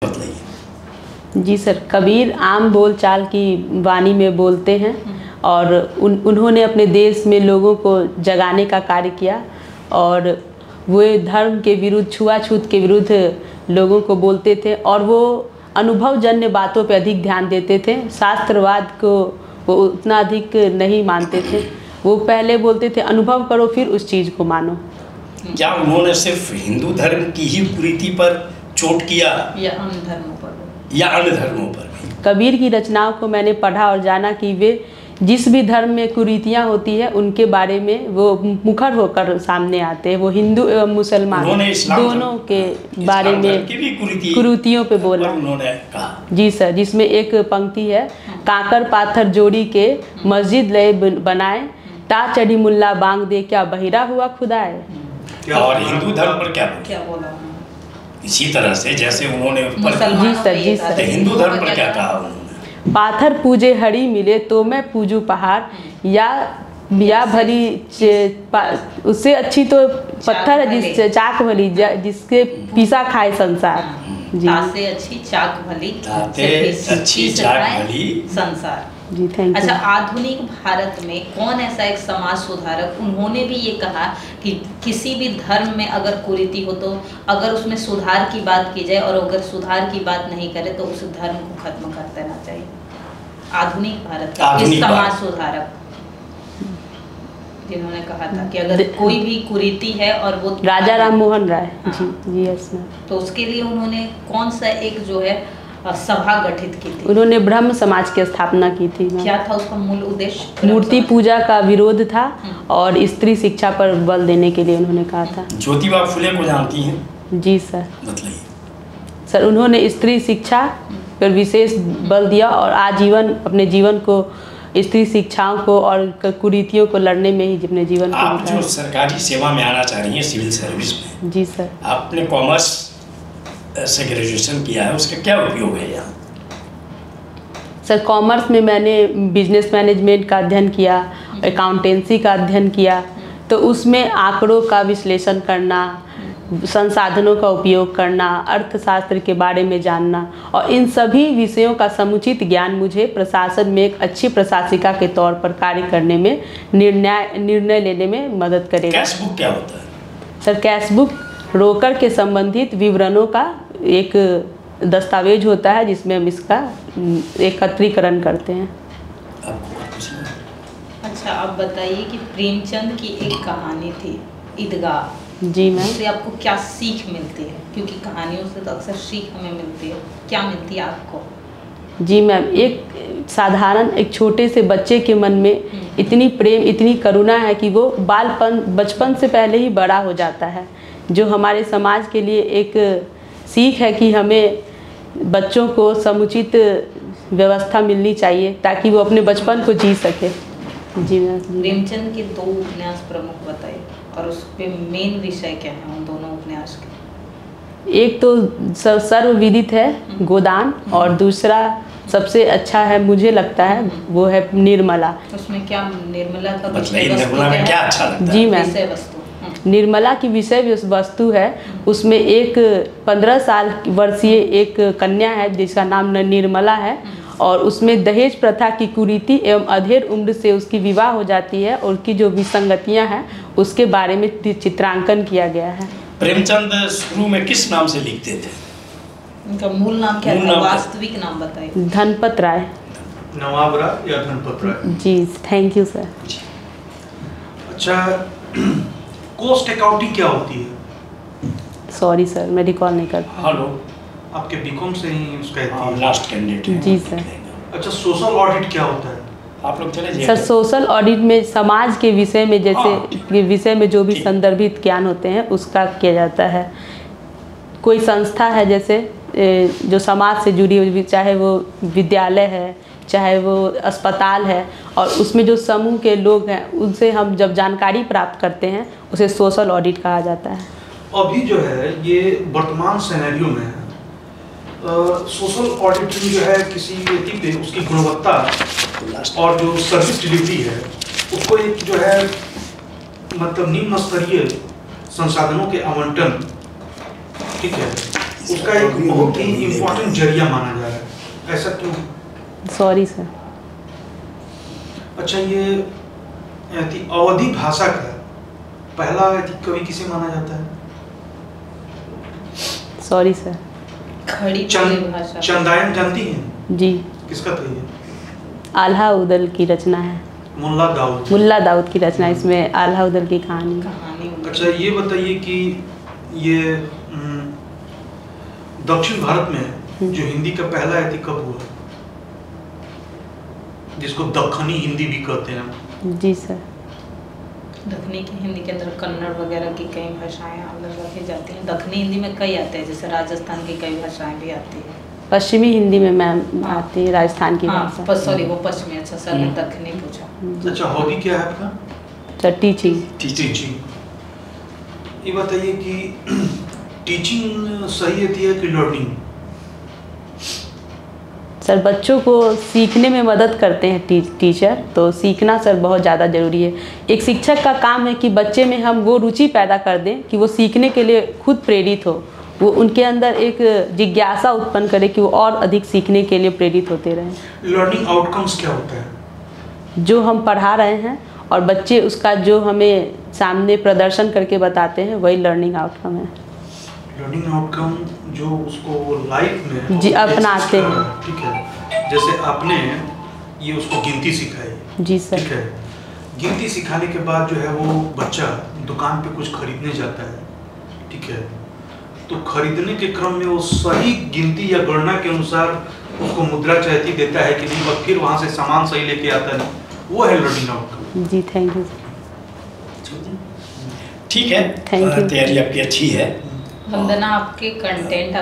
बतलाइए। जी sir, Kabir आम बोलचाल की वाणी में बोलते हैं और उन्होंने अपने देश में लोगों को जगाने का कार्य किया और वे धर्म के विरुद्ध, छुआछूत के विरुद्ध लोगों को बोलते थे और वो अनुभवजन्य बातों पे अधिक ध्यान देते थे। शास्त्रवाद को वो उतना अधिक नहीं मानते थे। वो पहले बोलते थे अनुभव करो फिर उस चीज़ को मानो। क्या उन्होंने सिर्फ हिंदू धर्म की ही कुरीति पर चोट किया या अन्य धर्मों पर भी? कबीर की रचनाओं को मैंने पढ़ा और जाना कि वे जिस भी धर्म में कुरीतियाँ होती है उनके बारे में वो मुखर होकर सामने आते हैं। वो हिंदू एवं मुसलमान दोनों के बारे में कुरीतियों पे बोला उन्होंने कहा। जी सर, जिसमें एक पंक्ति है, काकर पाथर जोड़ी के मस्जिद लय बनाए, ता चढ़ी मुल्ला बांग दे क्या बहिरा हुआ खुदाए। और हिंदू धर्म पर क्या बोला? इसी तरह से जैसे उन्होंने जी सर हिंदू धर्म पर क्या कहा उन्होंने? पाथर पूजे हरी मिले तो मैं पूजू पहाड़, या भली उससे अच्छी तो पत्थर है जिस चाक भली जिसके पीसा खाए संसार। जी, से अच्छी चाक भली संसार। जी थैंक यू। अच्छा, आधुनिक भारत में कौन ऐसा एक समाज सुधारक, उन्होंने भी ये कहा कि किसी भी धर्म में अगर कुरीति हो तो अगर उसमें सुधार की बात की जाए और अगर सुधार की बात नहीं करे तो उस धर्म को खत्म कर देना चाहिए। आधुनिक भारत का समाज सुधारक जिन्होंने कहा था कि अगर कोई भी कुरीति है और वो राजा राम मोहन राय। जी यस मैम। तो उसके लिए उन्होंने कौन सा एक जो है सभा गठित की थी? उन्होंने ब्रह्म समाज की स्थापना की थी। क्या था उसका मूल उद्देश्य? मूर्ति पूजा का विरोध था और स्त्री शिक्षा पर बल देने के लिए उन्होंने कहा था। ज्योतिबा फुले को जानती हैं? जी सर। बताइए। सर, उन्होंने स्त्री शिक्षा पर विशेष बल दिया और आजीवन अपने जीवन को स्त्री शिक्षाओं को और कुरीतियों को लड़ने में ही अपने जीवन को आप जो सरकारी सेवा में आना चाह रही हैं, सिविल सर्विस में। जी सर। आपने कॉमर्स से ग्रेजुएशन किया है, उसका क्या उपयोग है यहाँ? सर, कॉमर्स में मैंने बिजनेस मैनेजमेंट का अध्ययन किया, अकाउंटेंसी का अध्ययन किया, तो उसमें आंकड़ों का विश्लेषण करना, संसाधनों का उपयोग करना, अर्थशास्त्र के बारे में जानना और इन सभी विषयों का समुचित ज्ञान मुझे प्रशासन में एक अच्छी प्रशासिका के तौर पर कार्य करने में, निर्णय लेने में मदद करेगा। कैश बुक क्या होता है? सर, कैश बुक रोकर के संबंधित विवरणों का एक दस्तावेज होता है जिसमें हम इसका एकत्रीकरण करते हैं। अच्छा, आप बताइए कि प्रेमचंद की एक कहानी थी ईदगाह। जी मैम। उससे आपको क्या सीख मिलती है? क्योंकि कहानियों से तो अक्सर सीख हमें मिलती है, क्या मिलती है आपको? जी मैम, एक साधारण एक छोटे से बच्चे के मन में इतनी प्रेम, इतनी करुणा है कि वो बचपन से पहले ही बड़ा हो जाता है, जो हमारे समाज के लिए एक सीख है कि हमें बच्चों को समुचित व्यवस्था मिलनी चाहिए ताकि वो अपने बचपन को जी सके। जी मैम। प्रेमचंद के 2 उपन्यास प्रमुख बताइए और उस पे मेन विषय क्या है उन दोनों उपन्यास के? एक तो सर्वविदित है गोदान और दूसरा सबसे अच्छा है मुझे लगता है वो है निर्मला। उसमें क्या निर्मला का विषय वस्तु क्या अच्छा लगता है? जी मैम, निर्मला की विषय वस्तु है, उसमें एक 15 साल वर्षीय एक कन्या है जिसका नाम निर्मला है और उसमें दहेज प्रथा की कुरीति एवं अधेड़ उम्र से उसकी विवाह हो जाती है और उसकी जो विसंगतियां हैं उसके बारे में चित्रांकन किया गया है। प्रेमचंद शुरू में किस नाम से लिखते थे? उनका मूल नाम क्या था? वास्तविक नाम बताइए। धनपत राय। नवाब राय या धनपत राय? जी थैंक यू सर। अच्छा, कॉस्ट अकाउंटिंग क्या होती है? सॉरी सर, मैं रिकॉल नहीं कर पा। हेलो, आपके बीकॉम से ही उसका लास्ट कैंडिडेट। जी सर। अच्छा, सोशल ऑडिट क्या होता है? आप लोग चले जाइए। सर, सोशल ऑडिट में समाज के विषय में जैसे विषय में जो भी संदर्भित ज्ञान होते हैं उसका किया जाता है। कोई संस्था है जैसे जो समाज से जुड़ी हुई, चाहे वो विद्यालय है, चाहे वो अस्पताल है, और उसमें जो समूह के लोग हैं उनसे हम जब जानकारी प्राप्त करते हैं उसे सोशल ऑडिट कहा जाता है। अभी जो है ये वर्तमान सिनेरियो में सोशल ऑडिटिंग जो है किसी व्यक्ति पे उसकी गुणवत्ता और जो सर्विस डिलीवरी है उसको एक जो है मतलब निम्न स्तरीय संसाधनों के आवंटन, ठीक है, उसका एक बहुत ही इम्पोर्टेंट जरिया माना जा रहा है, ऐसा क्यों? Sorry sir. अच्छा, ये अवधी भाषा का पहला कवि किसे माना जाता है? Sorry sir. खड़ी भाषा चंदायन जानती हैं? जी। किसका था ये? आल्हा उदल की रचना है। मुल्ला दाऊद। मुल्ला दाऊद की रचना, इसमें आल्हा उदल की कहानी। अच्छा, ये बताइए कि ये दक्षिण भारत में जो हिंदी का पहला ऐति कब हुआ, जिसको दक्खनी हिंदी भी कहते हैं? जी सर। दक्षिणी की हिंदी के अंदर कन्नड़ वगैरह की कई भाषाएं अलग रखी जाती हैं। दक्षिणी हिंदी में कई आते हैं, जैसे राजस्थान की कई भाषाएं भी आती है। पश्चिमी हिंदी में मैम आती है राजस्थान की भाषा। सॉरी, वो पश्चिमी। अच्छा सर ने दक्षिणी पूछा। अच्छा, हॉबी क्या है आपका? अच्छा, टीचिंग। टीचिंग। ये बताइए कि टीचिंग सही है कि लर्निंग? सर, बच्चों को सीखने में मदद करते हैं टीचर, तो सीखना सर बहुत ज़्यादा ज़रूरी है। एक शिक्षक का काम है कि बच्चे में हम वो रुचि पैदा कर दें कि वो सीखने के लिए खुद प्रेरित हो, वो उनके अंदर एक जिज्ञासा उत्पन्न करे कि वो और अधिक सीखने के लिए प्रेरित होते रहें। लर्निंग आउटकम्स क्या होता है? जो हम पढ़ा रहे हैं और बच्चे उसका जो हमें सामने प्रदर्शन करके बताते हैं, वही लर्निंग आउटकम है। लर्निंग आउटकम जो उसको लाइफ में जी अपनाते हैं। ठीक है, जैसे आपने ये उसको गिनती सिखाई। जी सर। ठीक है, गिनती सिखाने के बाद जो है वो बच्चा दुकान पे कुछ खरीदने जाता है, ठीक है, तो खरीदने के क्रम में वो सही गिनती या गणना के अनुसार उसको मुद्रा चाहती देता है कि नहीं, और फिर वहाँ से सामान सही लेके आता है, वो है लर्निंग आउटकम। जी, थैंक यू। ठीक है, थैंक यू। तैयारी आपकी अच्छी है। वंदना, आपके कंटेंट